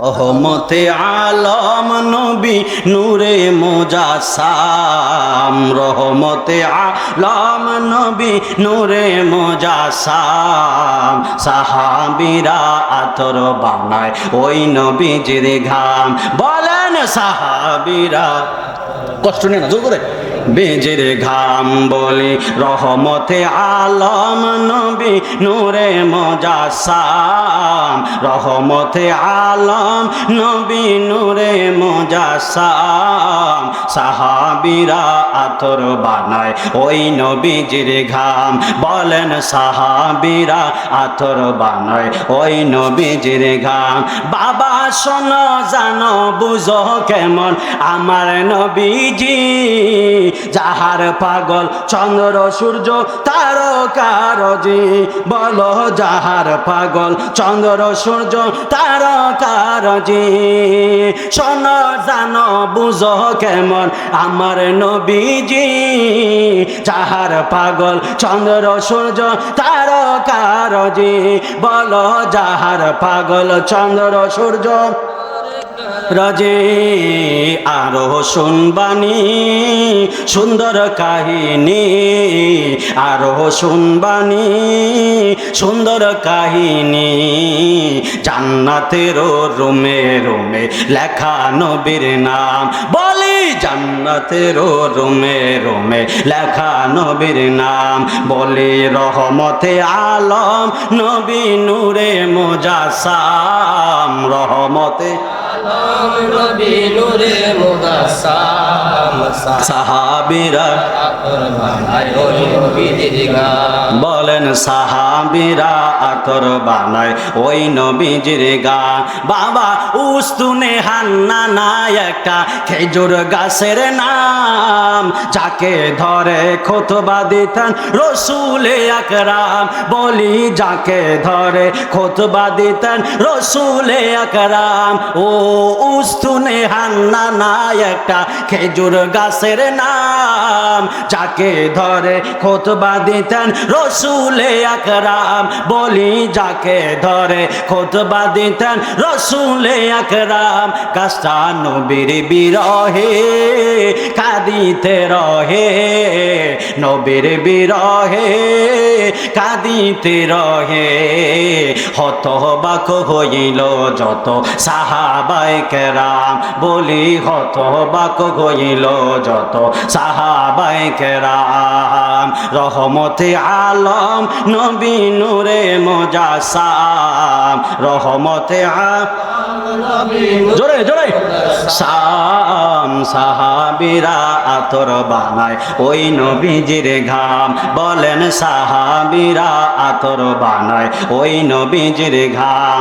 রহমতে আলম নবী নূরে মুজাসসাম, রহমতে আলম নবী নূরে মুজাসসাম। সাহাবীরা আতর বানায় ওই নবীজির ঘাম। বলেন সাহাবীরা, কষ্ট নেই না, জোর করে। বেজের ঘাম বলি রহমতে আলম নবী নূরে মুজাসসাম, রহমতে আলম নবী নূরে মুজাসসাম। সাহাবীরা আতর বানায় ওই নবীজির ঘাম। বলেন সাহাবীরা আতর বানায় ওই নবীজির ঘাম। বাবা শোনো জানো বুঝো কেমন আমার নবীজি, যাহার পাগল চন্দ্র সূর্য তারকারজি। বলো যাহার পাগল চন্দ্র সূর্য তারকারজি। শোনো জানো বুঝো কেমন আমার নবীজি, যাহার পাগল চন্দ্র সূর্য তারকারজি। বলো যাহার পাগল চন্দ্র সূর্য রাজে। আরো শুনবানি সুন্দর কাহিনী, আরো শুনবানি সুন্দর কাহিনী। জান্নাতের রুমে রুমে লেখা নবীর নাম। বলি জান্নাতের রুমে রুমে লেখা নবীর নাম। বলি রহমতে আলম নবী নূরে মুজাসসাম, রহমতে নবী নূরে মুজাসসাম। সাহাবীরা আতর বানায় ওই নবীজির ঘাম। বলেন সাহাবীরা আতর বানায় ওই নবীজির ঘাম। বাবা উস্তুনে হান্নানা একটা খেজুর গাছের নাম, যাকে ধরে খুতবা দিতেন রসুলে আকরাম। বলি যাকে ধরে খুতবা দিতেন রসুলে আকরাম। ও উস্তুনে হান্নানা একটা খেজুর গাছের নাম, যাকে ধরে খুতবা দিতেন রসুলে আকরাম। বলি যাকে ধরে খুতবা দিতেন রসুলে আকরাম। গাছটা নবীর বিরহে কাঁদিতে রহে, নবীর বিরহে কাঁদিতে রহে। হতবাক হইল যত সাহাবায়ে কেরাম। বলি হতবাক হইল যত সাহাবায়ে কেরাম। রহমতে আলম নবী নূরে মুজাসসাম, রহমতে জোরে জোরে সাম। সাহাবীরা আতর বানায় ওই নবীজির ঘাম। বলেন সাহাবীরা আতর বানায় ওই নবীজির ঘাম।